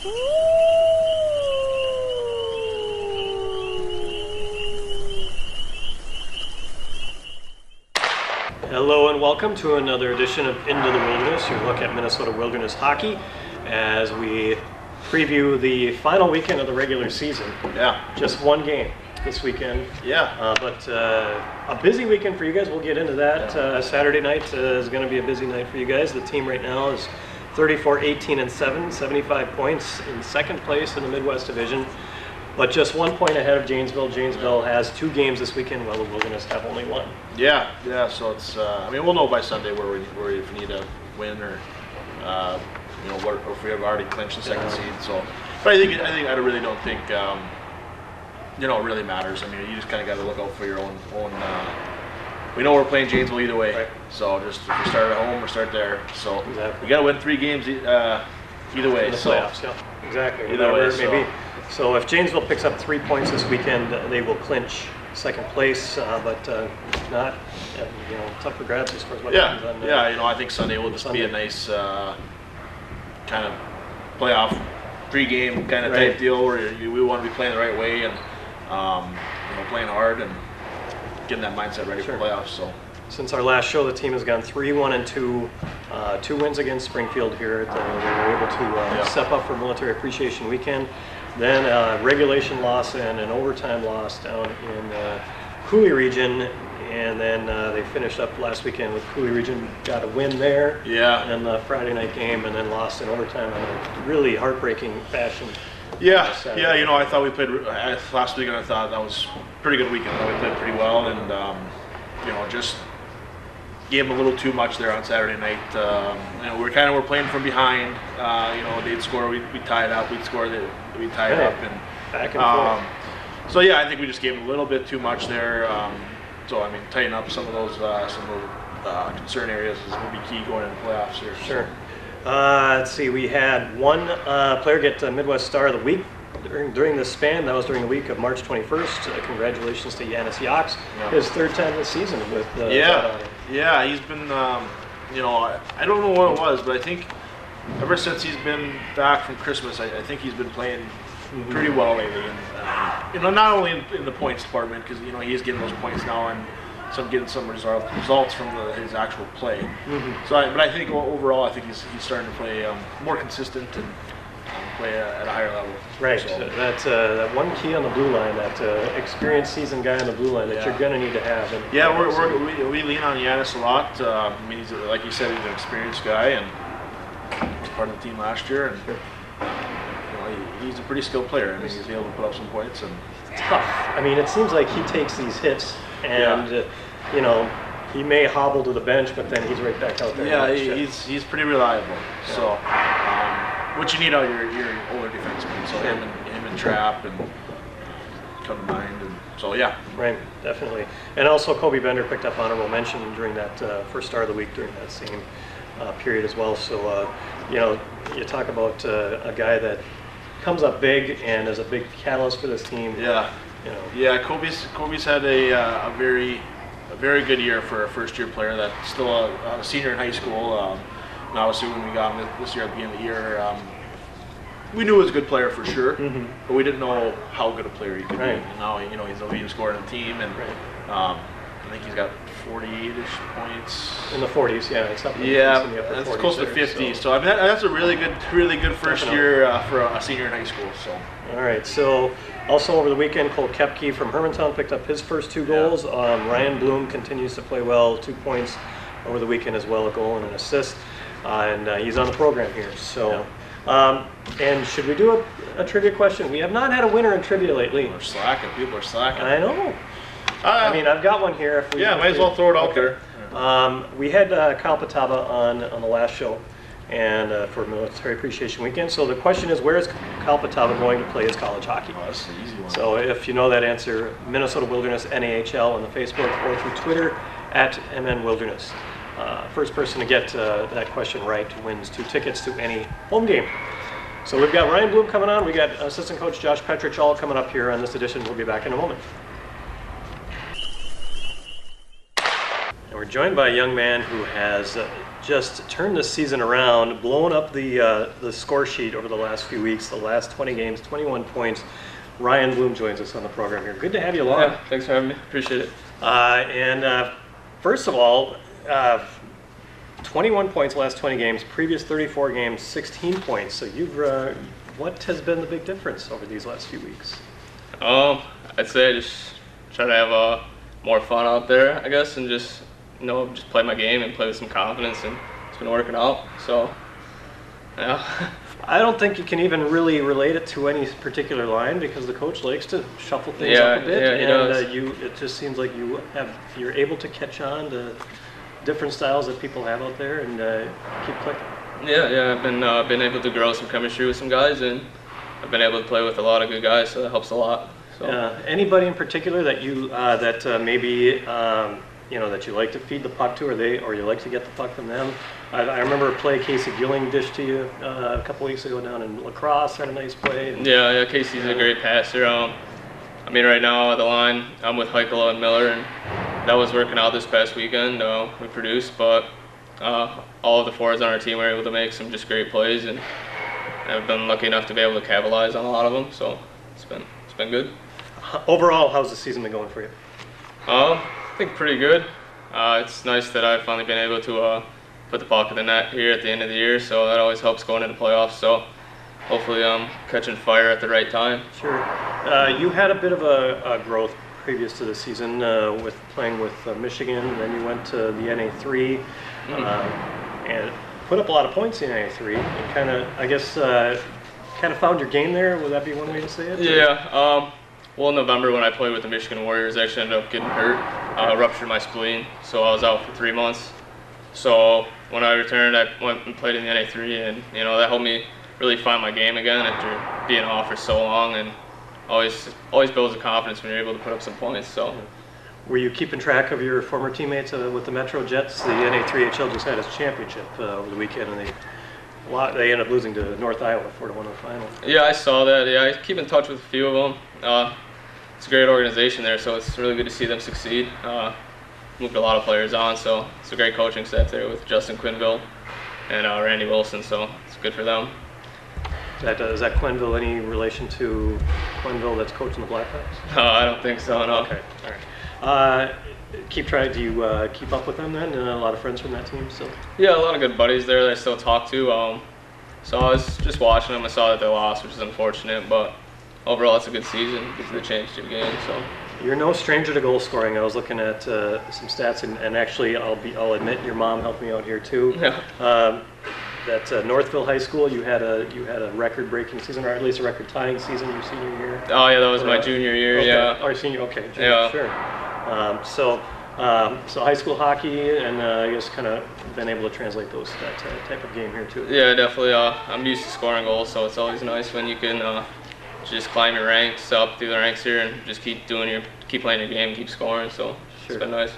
Hello and welcome to another edition of Into the Wilderness, your look at Minnesota Wilderness hockey as we preview the final weekend of the regular season. Yeah. Just one game this weekend. Yeah. But a busy weekend for you guys. We'll get into that. Saturday night is going to be a busy night for you guys. The team right now is 34-18-7, 75 points in second place in the Midwest Division. But just 1 point ahead of Janesville. Janesville has 2 games this weekend, while the Wilderness have only 1. Yeah. So it's. I mean, we'll know by Sunday where if we need a win or, or if we have already clinched the second seed. So, but I think I really don't think, it really matters. I mean, you just kind of got to look out for your own. We know we're playing Janesville either way. Right. So just if we start at home or start there. So Exactly. we got to win 3 games either way. In the so playoffs, yeah. Exactly. Either way, maybe. So if Janesville picks up 3 points this weekend, they will clinch second place, but not, tough for grabs as far as what happens on I think Sunday will just be a nice kind of playoff pre-game kind of type deal where we want to be playing the right way and playing hard and getting that mindset ready for playoffs. So since our last show, the team has gone 3-1-2, 2 wins against Springfield here. They were able to step up for Military Appreciation Weekend. Then a regulation loss and an overtime loss down in Coulee Region, and then they finished up last weekend with Coulee Region, got a win there. Yeah. And the Friday night game, and then lost in overtime in a really heartbreaking fashion. Yeah. I thought we played last weekend. I thought that was a pretty good weekend. I thought we played pretty well, and just gave them a little too much there on Saturday night. We're playing from behind. They'd score, we'd tie it up. We'd score, we'd tie it up, and back and forth. So I think we just gave them a little bit too much there. Tighten up some of those concern areas will be key going into the playoffs here. Sure. Let's see. We had one player get Midwest Star of the Week during this span. That was during the week of March 21st. Congratulations to Yanis Yox. His 3rd time this season with he's been, I don't know what it was, but I think ever since he's been back from Christmas, I think he's been playing pretty well lately. And, not only in the points department, because, he is getting those points now and getting some results from his actual play. Mm-hmm. But I think overall, I think he's starting to play more consistent and play at a higher level. Right. So That's that one key on the blue line, that experienced seased guy on the blue line that you're going to need to have. We lean on Yanis a lot. He's like you said, he's an experienced guy and was part of the team last year, and he's a pretty skilled player. I mean, he's able to put up some points and tough. I mean, it seems like he takes these hits and he may hobble to the bench, but then he's right back out there. Yeah, he's pretty reliable. Yeah. So. What you need out your older defensemen, so him and Trapp and come to mind, and so right, definitely. And also Kobe Bender picked up honorable mention during that first Star of the Week during that same period as well. So you talk about a guy that comes up big and is a big catalyst for this team. Kobe's had a very good year for a first year player that's still a senior in high school. And obviously, when we got him this year at the beginning of the year, we knew he was a good player for sure, but we didn't know how good a player he could be. And now, he's the leading scorer on the team, and I think he's got 48-ish points. In the 40s, it's close to 50. So I mean, that's a really good first year for a senior in high school. So. All right. So also over the weekend, Cole Kepke from Hermantown picked up his first 2 goals. Ryan Bloom continues to play well, 2 points over the weekend as well, a goal and an assist. And he's on the program here. So, and should we do a trivia question? We have not had a winner in trivia lately. People are slacking. I know. I've got one here. Might as well throw it out there. We had Kyle Pataba on the last show, and for Military Appreciation Weekend. So the question is, where is Kyle Pataba going to play his college hockey? Oh, that's an easy one. So if you know that answer, Minnesota Wilderness NAHL on the Facebook or through Twitter at MN Wilderness. First person to get that question right wins 2 tickets to any home game. So we've got Ryan Bloom coming on. We got assistant coach Josh Petrich all coming up here on this edition. We'll be back in a moment. And we're We're joined by a young man who has just turned the season around, blown up the score sheet over the last few weeks, the last 20 games, 21 points. Ryan Bloom joins us on the program here. Good to have you along. Yeah, thanks for having me. Appreciate it. First of all, 21 points last 20 games, previous 34 games, 16 points. So what has been the big difference over these last few weeks? I'd say I just try to have more fun out there, I guess, and just play my game and play with some confidence, and it's been working out. So, yeah. I don't think you can even really relate it to any particular line because the coach likes to shuffle things up a bit, it just seems like you're able to catch on to different styles that people have out there and keep clicking. Yeah. I've been able to grow some chemistry with some guys, and I've been able to play with a lot of good guys, so that helps a lot. So. Anybody in particular that you that you like to feed the puck to, or you like to get the puck from them? I remember a play Casey Gilling dished to you a couple weeks ago down in La Crosse, had a nice play. Yeah, Casey's a great passer. Right now at the line, I'm with Heikkila and Miller, and that was working out this past weekend. We produced, but all of the forwards on our team were able to make some just great plays, and I've been lucky enough to be able to capitalize on a lot of them. So it's been good. Overall, how's the season been going for you? I think pretty good. It's nice that I've finally been able to put the puck in the net here at the end of the year, so that always helps going into playoffs. So hopefully I'm catching fire at the right time. Sure. You had a bit of a growth previous to the season with playing with Michigan, and then you went to the NA3 and put up a lot of points in NA3 and kind of found your game there. Would that be one way to say it? Yeah. Well, in November when I played with the Michigan Warriors, I actually ended up getting hurt, ruptured my spleen, so I was out for 3 months. So when I returned, I went and played in the NA3, and that helped me really find my game again after being off for so long, and always builds the confidence when you're able to put up some points. So. Were you keeping track of your former teammates with the Metro Jets? The NA3HL just had its championship over the weekend, and they ended up losing to North Iowa 4-1 in the final. Yeah, I saw that. Yeah, I keep in touch with a few of them. It's a great organization there, so it's really good to see them succeed. Moved a lot of players on, so it's a great coaching staff there with Justin Quinville and Randy Wilson, so it's good for them. Is that Quinville any relation to Quinville that's coaching the Blackhawks? I don't think so, no. Okay, all right. Do you keep up with them then? A lot of friends from that team still? Yeah, a lot of good buddies there that I still talk to. So I was just watching them. I saw that they lost, which is unfortunate, but overall it's a good season. Gives the chance to game. So you're no stranger to goal scoring. I was looking at some stats, and actually I'll admit your mom helped me out here too. Yeah. That Northville High School, you had a record-breaking season, or at least a record-tying season your senior year. Oh yeah, that was my junior year. Okay. Yeah. Or senior. Okay. Junior, yeah. Sure. So high school hockey, and I guess kind of been able to translate that type of game here too. Yeah, definitely. I'm used to scoring goals, so it's always nice when you can just climb your ranks up through the ranks here and just keep playing your game, keep scoring. So It's been nice.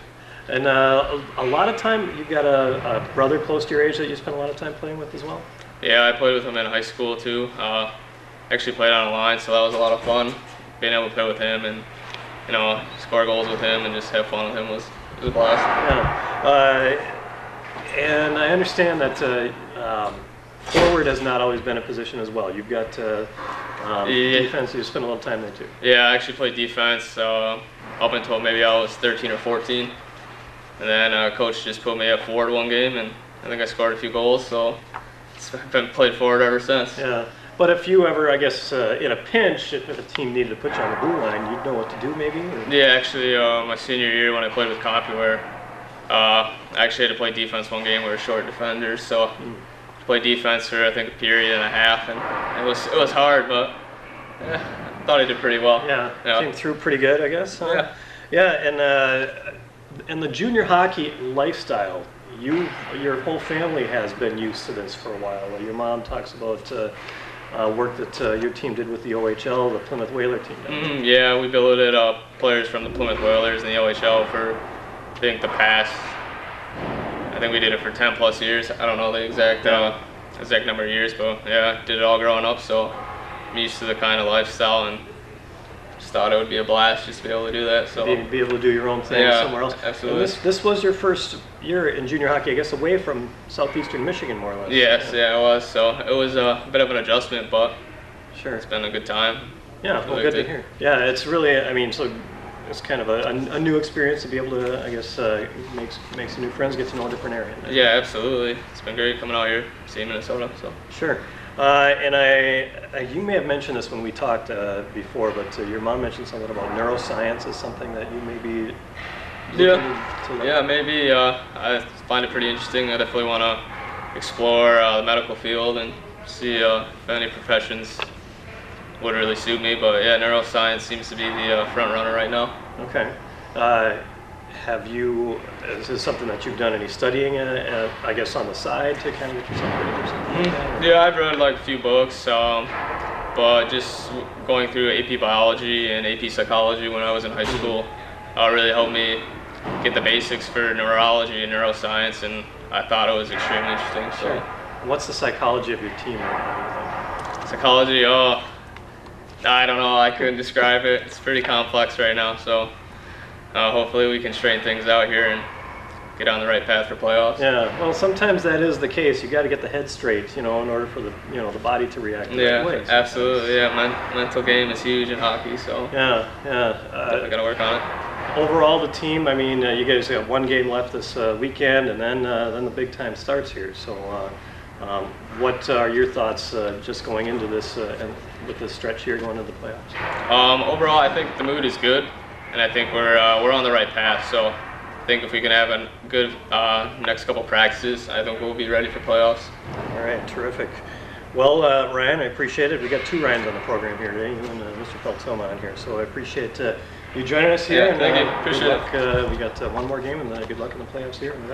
And a lot of time, you've got a brother close to your age that you spend a lot of time playing with as well? Yeah, I played with him in high school too. Actually played on a line, so that was a lot of fun. Being able to play with him and score goals with him and just have fun with him was a blast. Yeah. And I understand that forward has not always been a position as well. You've got defense, you spend a little time there too. Yeah, I actually played defense up until maybe I was 13 or 14. And then coach just put me at forward one game, and I think I scored a few goals, so I've been played forward ever since. Yeah, but if you ever, I guess, in a pinch, if a team needed to put you on the blue line, you'd know what to do maybe? Or? Yeah, actually, my senior year when I played with CompuWare, I actually had to play defense one game. We were short defenders, so played defense for I think a period and a half, and it was hard, but I thought I did pretty well. Yeah, came through pretty good, I guess. Huh? Yeah, and the junior hockey lifestyle, your whole family has been used to this for a while. Your mom talks about work that your team did with the OHL, the Plymouth Whaler team. Yeah, we billeted players from the Plymouth Whalers and the OHL for I think I think we did it for 10 plus years. I don't know the exact number of years, but yeah, did it all growing up, so I'm used to the kind of lifestyle, and just thought it would be a blast just to be able to do that. So Be able to do your own thing Yeah, somewhere else. absolutely. And this was your first year in junior hockey, I guess, away from southeastern Michigan, more or less. yes, yeah, it was. So it was a bit of an adjustment, but Sure. it's been a good time. Yeah, well, Really good to good. hear. Yeah, it's really, I mean, so it's kind of a new experience to be able to, I guess, make some new friends, get to know a different area. Yeah, absolutely. It's been great coming out here, seeing Minnesota. So Sure. You may have mentioned this when we talked before, but your mom mentioned something about neuroscience as something that you may be looking to learn. yeah, maybe I find it pretty interesting. I definitely want to explore the medical field and see if any professions would really suit me. But yeah, neuroscience seems to be the front runner right now. Okay. Is this something that you've done any studying, I guess, on the side to kind of get yourself ready or something like that? Yeah, I've read like a few books, but just going through AP biology and AP psychology when I was in high school really helped me get the basics for neurology and neuroscience, and I thought it was extremely interesting. So. Sure. What's the psychology of your team right now, do Psychology, I don't know, I couldn't describe it. It's pretty complex right now, so hopefully we can straighten things out here and get on the right path for playoffs. you think? Yeah, well, sometimes that is the case. You got to get the head straight, in order for the body to react the Yeah, right way. absolutely. Yeah, mental game is huge in hockey, so Yeah, definitely got to work on it. Overall, the team, I mean, you guys got one game left this weekend, and then the big time starts here. So what are your thoughts just going into this, and with this stretch here going into the playoffs? Overall, I think the mood is good, and I think we're on the right path. So I think if we can have a good next couple practices, I think we'll be ready for playoffs. All right, terrific. Well, Ryan, I appreciate it. We got two Ryans on the program here today, you and Mr. Feltoma on here. So I appreciate you joining us here. Yeah, and, thank you. Good Appreciate luck. We got one more game, and good luck in the playoffs here, and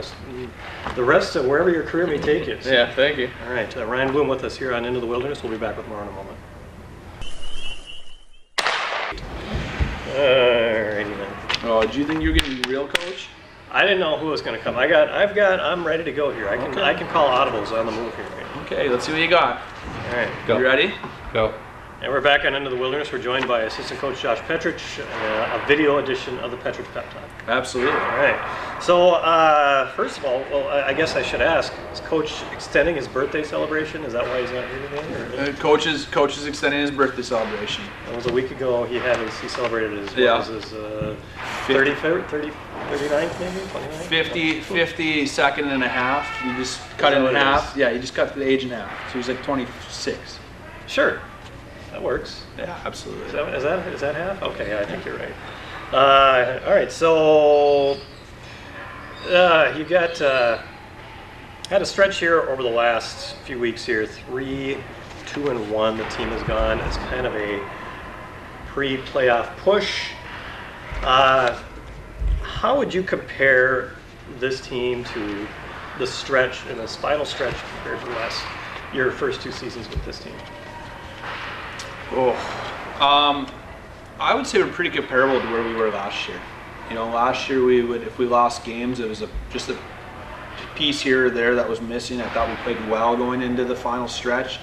the rest wherever your career may take you. So, Yeah, thank you. all right, Ryan Bloom with us here on Into the Wilderness. We'll be back with more in a moment. All righty then. Oh, do you think you're getting real, coach? I didn't know who was going to come. I'm ready to go here. I can call audibles on the move here. Okay, let's see what you got. All right. You ready? Go. And we're back on Into the Wilderness. We're joined by assistant coach Josh Petrich, a video edition of the Petrich Pep Talk. Absolutely. All right. So first of all, well, I guess I should ask: is Coach extending his birthday celebration? Is that why he's not here today? Or? Coach is extending his birthday celebration. It was a week ago. He celebrated his Yeah. what was his 39th maybe 29th. 52nd and a half. You just cut that it what in it half. is? Yeah, you just cut the age in half. So he's like 26. Sure, that works. Yeah, absolutely. Is that half? Okay, yeah, I think you're right. All right, so you got had a stretch here over the last few weeks here. 3-2-1. The team has gone. It's kind of a pre-playoff push. How would you compare this team to the stretch and this final stretch compared to your first two seasons with this team? I would say we're pretty comparable to where we were last year. Last year if we lost games, it was just a piece here or there that was missing. I thought we played well going into the final stretch.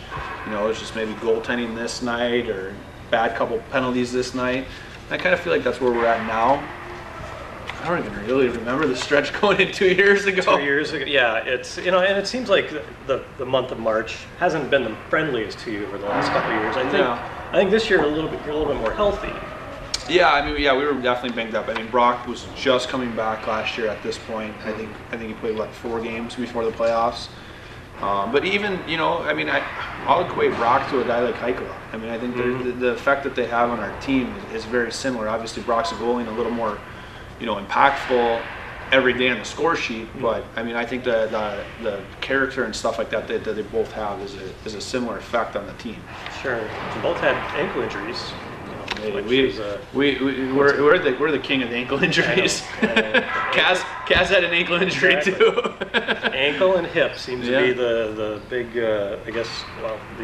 It was just maybe goaltending this night or bad couple penalties this night. I kind of feel like that's where we're at now. I don't even really remember the stretch going in 2 years ago. 2 years ago, yeah. It's and it seems like the month of March hasn't been the friendliest to you over the last couple of years. I think this year you're a little bit more healthy. Yeah, we were definitely banged up. Brock was just coming back last year at this point. I think he played 4 games before the playoffs. But even I'll equate Brock to a guy like Heikkila. I think the effect that they have on our team is very similar. Obviously, Brock's a goalie and a little more impactful every day on the score sheet. But I think the character and stuff like that they both have is a similar effect on the team. Sure, both had ankle injuries. We're the king of the ankle injuries. Kaz had an ankle injury too. Ankle and hip seems to be the big, the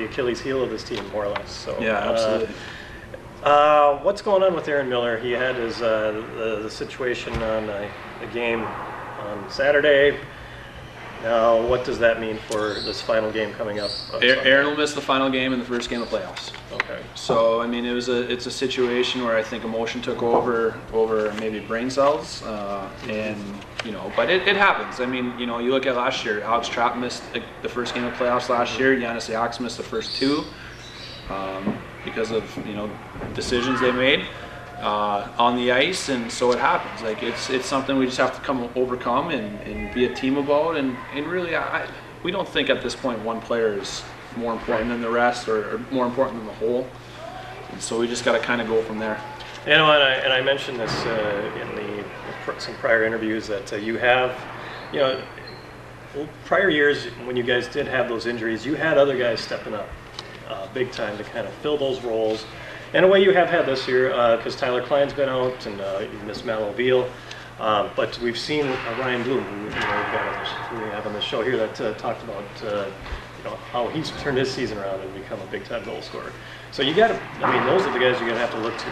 Achilles heel of this team, more or less. So yeah, absolutely. What's going on with Aaron Miller? He had his the situation on a game on Saturday. Now, what does that mean for this final game coming up? on Sunday? Aaron will miss the final game in the first game of playoffs. Okay. So I mean, it's a situation where I think emotion took over maybe brain cells, and but it happens. I mean, you look at last year, Alex Trapp missed the first game of playoffs last year. Giannis Yax missed the first two because of decisions they made on the ice, and so it happens. Like it's something we just have to overcome and be a team about, and really we don't think at this point one player is more important than the rest or more important than the whole, and so we just got to kind of go from there. And I mentioned this in some prior interviews that you have, prior years when you guys did have those injuries, you had other guys stepping up big time to kind of fill those roles. In a way, you have had this year because Tyler Klein's been out and you missed Mal O'Veal. But we've seen Ryan Bloom, who we have on the show here, that talked about how he's turned his season around and become a big-time goal scorer. So those are the guys you're going to have to look to.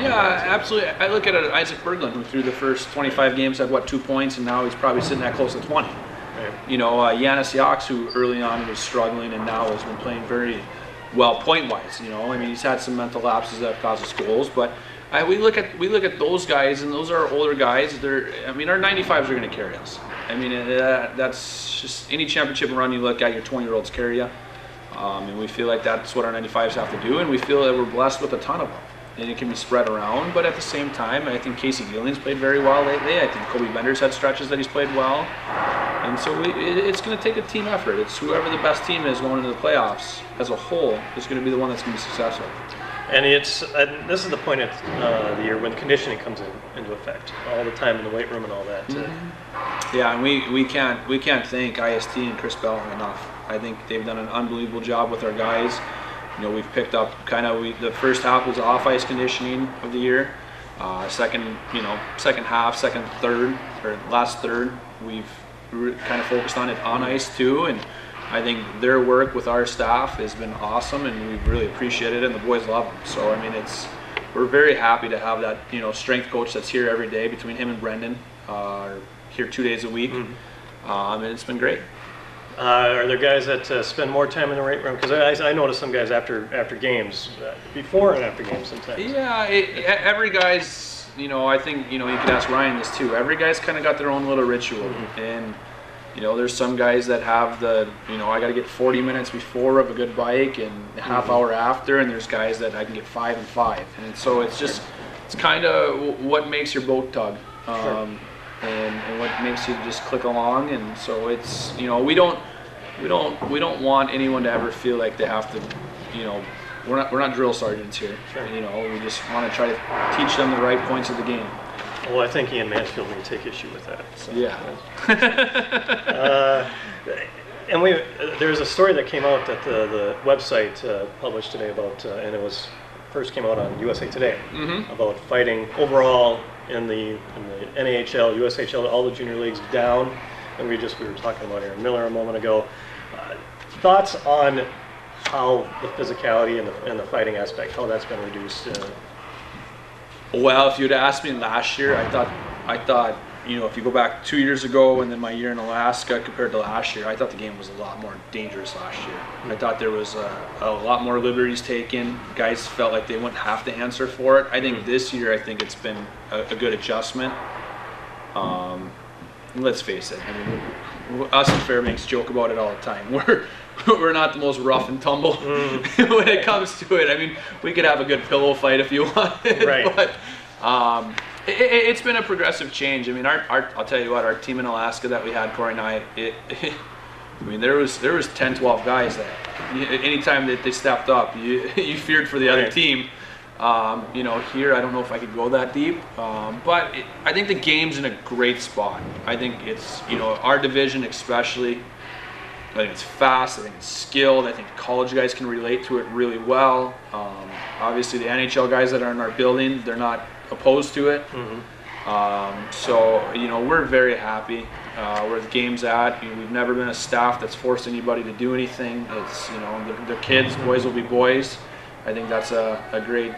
Yeah, absolutely. I look at Isaac Berglund, who through the first 25 games had 2 points, and now he's probably sitting at close to 20. Right. Giannis Yax, who early on was struggling and now has been playing very well point-wise. He's had some mental lapses that have caused us goals, but we look at those guys, and those are older guys. Our 95s are going to carry us. That's just any championship run you look at, your 20-year-olds carry you. And we feel like that's what our 95s have to do, and we feel that we're blessed with a ton of them. And it can be spread around, but at the same time, I think Casey Gillion's played very well lately. I think Kobe Bender's had stretches that he's played well. And so it's going to take a team effort. It's whoever the best team is going into the playoffs as a whole is going to be the one that's going to be successful. And this is the point of the year when conditioning comes into effect, all the time in the weight room and all that. Mm-hmm. Yeah, and we can't thank IST and Chris Bell enough. I think they've done an unbelievable job with our guys. We've picked up the first half was off ice conditioning of the year. Second half, second third, or last third, we've kind of focused on it on ice too, and I think their work with our staff has been awesome, and we've really appreciated it, and the boys love them. So we're very happy to have that strength coach that's here every day between him and Brendan, here 2 days a week, and it's been great. Are there guys that spend more time in the weight room? Because I notice some guys after games, before and after games sometimes. Yeah, every guy's, I think, you could ask Ryan this too. Every guy's kind of got their own little ritual. Mm-hmm. And, there's some guys that have I got to get 40 minutes before of a good bike and a half hour after, and there's guys that I can get 5 and 5. And so it's kind of what makes your boat tug. Sure. And what makes you just click along, and so it's we don't want anyone to ever feel like they have to, we're not drill sergeants here. Sure. We just want to try to teach them the right points of the game. Well, I think Ian Mansfield will take issue with that. So. Yeah. And there's a story that came out that the website published today about, and it first came out on USA Today, about fighting overall in the NAHL, USHL, all the junior leagues down, and we were talking about Aaron Miller a moment ago. Thoughts on how the physicality and the fighting aspect, how that's been reduced? Well, if you'd asked me last year, I thought if you go back 2 years ago and then my year in Alaska compared to last year, I thought the game was a lot more dangerous last year. I thought there was a lot more liberties taken. Guys felt like they wouldn't have to answer for it. I think this year, it's been a good adjustment. Let's face it. Us and Fairbanks joke about it all the time. We're not the most rough and tumble when it comes to it. We could have a good pillow fight if you wanted. Right. But it's been a progressive change. I'll tell you what, our team in Alaska that we had, Corey and I, there was 10, 12 guys that anytime that they stepped up, you feared for the other team. Here I don't know if I could go that deep, but I think the game's in a great spot. I think it's, our division especially, I think it's fast, I think it's skilled, I think college guys can relate to it really well. Obviously the NHL guys that are in our building, they're not opposed to it. So we're very happy where the game's at. We've never been a staff that's forced anybody to do anything. It's the kids, boys will be boys, I think that's a great,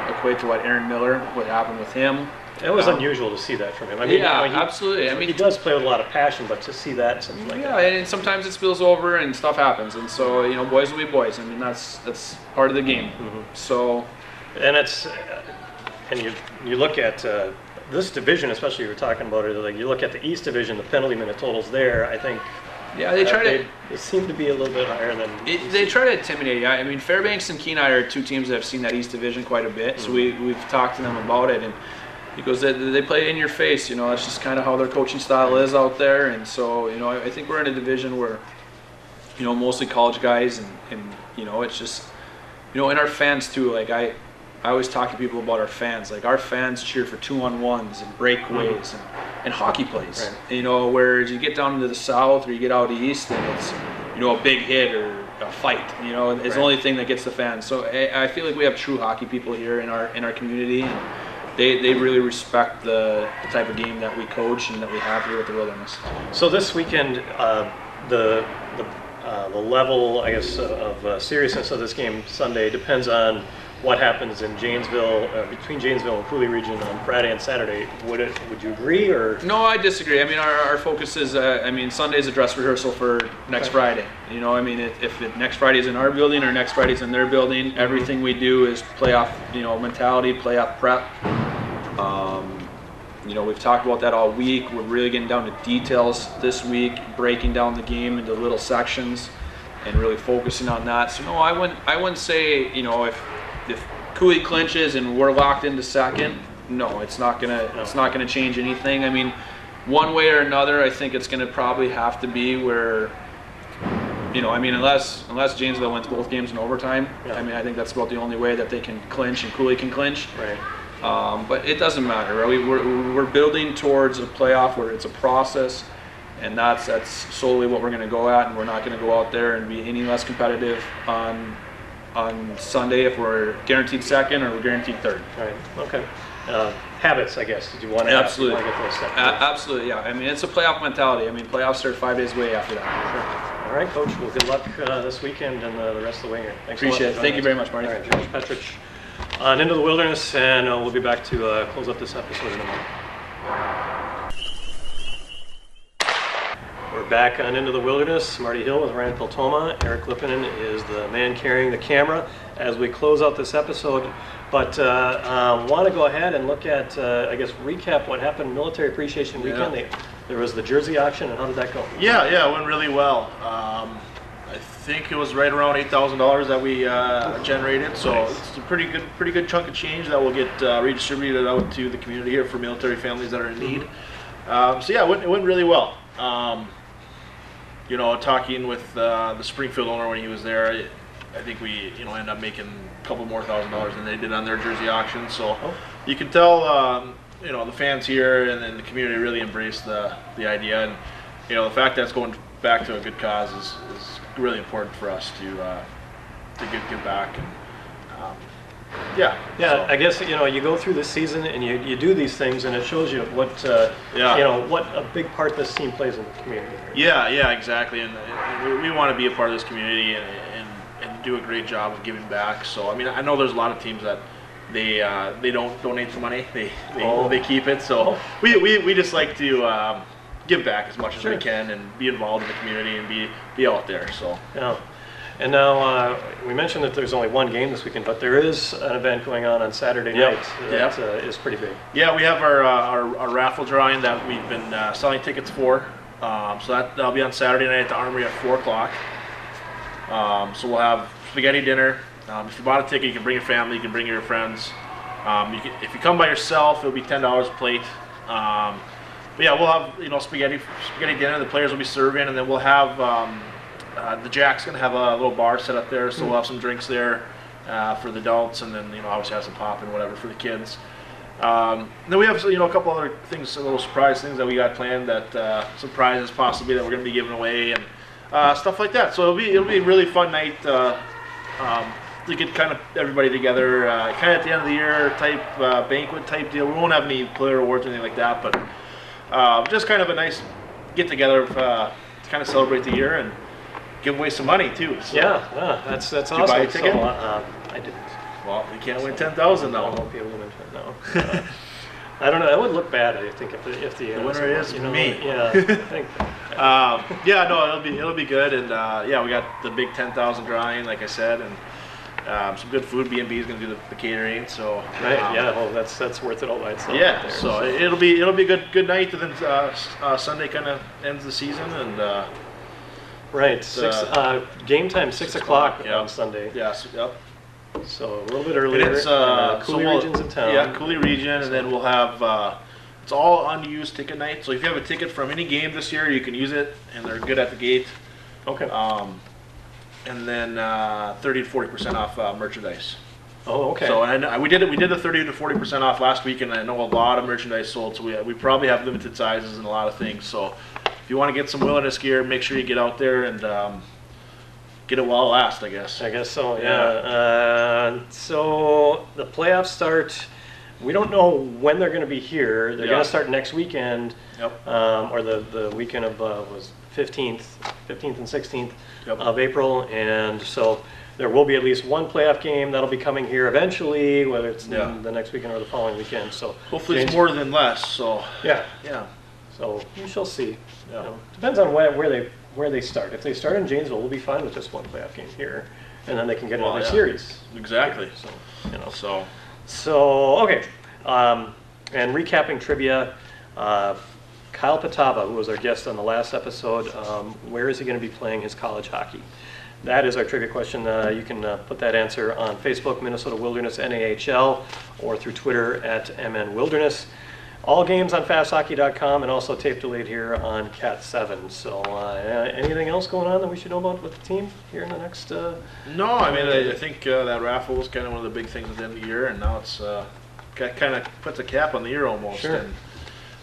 equate to what Aaron Miller, what happened with him. It was unusual to see that from him. I mean, Yeah, he, absolutely. I mean, he does play with a lot of passion, but to see that, something like yeah, that. and sometimes it spills over and stuff happens, and so boys will be boys. I mean, that's part of the game. So, And and you look at this division, especially you were talking about it. Like you look at the East Division, the penalty minute totals there. I think yeah, they try to. they seem to be a little bit higher than They try to intimidate you. I mean, Fairbanks and Kenai are two teams that have seen that East Division quite a bit. So we've talked to them about it, and because they play in your face. That's just kind of how their coaching style is out there. And so I think we're in a division where mostly college guys, and it's just in our fans too. Like I always talk to people about our fans. Like our fans cheer for 2-on-1s and breakaways and hockey plays. Right. Whereas you get down into the South or you get out east and it's a big hit or a fight. It's the only thing that gets the fans. So I feel like we have true hockey people here in our community. And they really respect the type of game that we coach and that we have here at the Wilderness. So this weekend, the level, I guess, of seriousness of this game Sunday depends on what happens in Janesville, between Janesville and Cooley region on Friday and Saturday. Would you agree, or? No, I disagree. I mean, our focus is, Sunday's a dress rehearsal for next Friday. If next Friday is in our building or next Friday is in their building, everything we do is playoff, mentality, playoff prep. We've talked about that all week. We're really getting down to details this week, breaking down the game into little sections and really focusing on that. So no, I wouldn't say, if Cooley clinches and we're locked into second, no, it's not gonna change anything. I mean, one way or another, I think it's gonna probably have to be where, unless Janesville wins both games in overtime. Yeah. I mean, I think that's about the only way that they can clinch and Cooley can clinch. Right. But it doesn't matter. Right? We're building towards a playoff where it's a process, and that's solely what we're going to go at, and we're not going to go out there and be any less competitive on Sunday if we're guaranteed second or we're guaranteed third. Right. Okay. Habits, I guess. Did you want to Absolutely. get those steps? Absolutely, yeah. I mean, it's a playoff mentality. I mean, playoffs start 5 days away after that. Sure. All right, Coach. Well, good luck this weekend and the rest of the way here. Thanks Appreciate a lot it. for Thank you joining very much, Marty. All right, George Petrich on Into the Wilderness, and we'll be back to close up this episode in a moment. We're back on Into the Wilderness. Marty Hill with Ryan Piltoma. Eric Lippinen is the man carrying the camera as we close out this episode. But want to go ahead and look at, recap what happened Military Appreciation Weekend. Yeah. There was the jersey auction, and how did that go? Yeah, it went really well. I think it was right around $8,000 that we generated, so Nice. it's a pretty good chunk of change that will get redistributed out to the community here for military families that are in need. It went really well. Talking with the Springfield owner when he was there, I think we ended up making a couple more $1,000 than they did on their jersey auction. So you can tell the fans here and then the community really embraced the idea, and the fact that it's going back to a good cause is really important for us to give back. And So. I guess you go through this season and you do these things, and it shows you what what a big part this team plays in the community. Yeah, exactly. And we want to be a part of this community and do a great job of giving back. So I know there's a lot of teams that they don't donate the money; they keep it. So we just like to give back as much as we can and be involved in the community and be out there. So Yeah. And now we mentioned that there's only one game this weekend, but there is an event going on Saturday night that is pretty big. Yeah, we have our raffle drawing that we've been selling tickets for. So that'll be on Saturday night at the Armory at 4 o'clock. So we'll have spaghetti dinner. If you bought a ticket, you can bring your family, you can bring your friends. If you come by yourself, it'll be $10 a plate. We'll have spaghetti dinner. The players will be serving, and then we'll have the Jack's gonna have a little bar set up there, so we'll have some drinks there for the adults, and then obviously have some pop and whatever for the kids. Then we have a couple other things, little surprise things that we got planned, that some prizes possibly that we're gonna be giving away and stuff like that. So it'll be a really fun night to get kind of everybody together, kind of at the end of the year type banquet type deal. We won't have any player awards or anything like that, but just kind of a nice get together to kind of celebrate the year and give away some money too. So. Yeah, that's awesome. you buy a ticket? So, I didn't. Well, you can't win 10,000 I now. won't be able to win it now. I don't know. That would look bad. I think if the winner is me. Yeah, I think. Yeah, no, it'll be good, and yeah, we got the big 10,000 drawing, like I said, and some good food. B&B is going to do the catering, so Right. Yeah. Well, that's worth it all by itself. yeah. right there, So it'll be a good night, and then Sunday kind of ends the season, and right. Game time 6 o'clock yeah. on Sunday. yeah, so, yep. So a little bit And earlier. it's Cooley region's in town. Yeah, Cooley region, and then we'll have it's all unused ticket night. So if you have a ticket from any game this year, you can use it, and they're good at the gate. Okay. And then 30 to 40% off merchandise. Oh, okay. So and we did the 30 to 40% off last week, and I know a lot of merchandise sold. So we probably have limited sizes and a lot of things. So if you want to get some wilderness gear, make sure you get out there and get it while it lasts, I guess. I guess so, yeah. So the playoffs start, we don't know when they're going to be here. They're going to start next weekend, Yep. or the weekend of was 15th and 16th Yep. of April. And so there will be at least one playoff game that'll be coming here eventually, whether it's Yeah. the next weekend or the following weekend. So Hopefully it's James- more than less. So Yeah. yeah. So we shall see. Yeah. Depends on where they start. If they start in Janesville, we'll be fine with just one playoff game here, and then they can get Well, another yeah. series. Exactly. So So So okay, and recapping trivia. Kyle Pataba, who was our guest on the last episode, where is he going to be playing his college hockey? That is our trivia question. You can put that answer on Facebook, Minnesota Wilderness NAHL, or through Twitter at MN Wilderness. All games on fasthockey.com, and also tape delayed here on Cat 7. So anything else going on that we should know about with the team here in the next? no, I mean I think that raffle was kind of one of the big things at the end of the year, and now it's kind of puts a cap on the year almost. Sure. And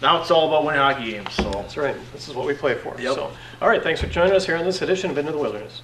now it's all about winning hockey games. So That's right. This is what we play for. Yep. So, all right. Thanks for joining us here on this edition of Into the Wilderness.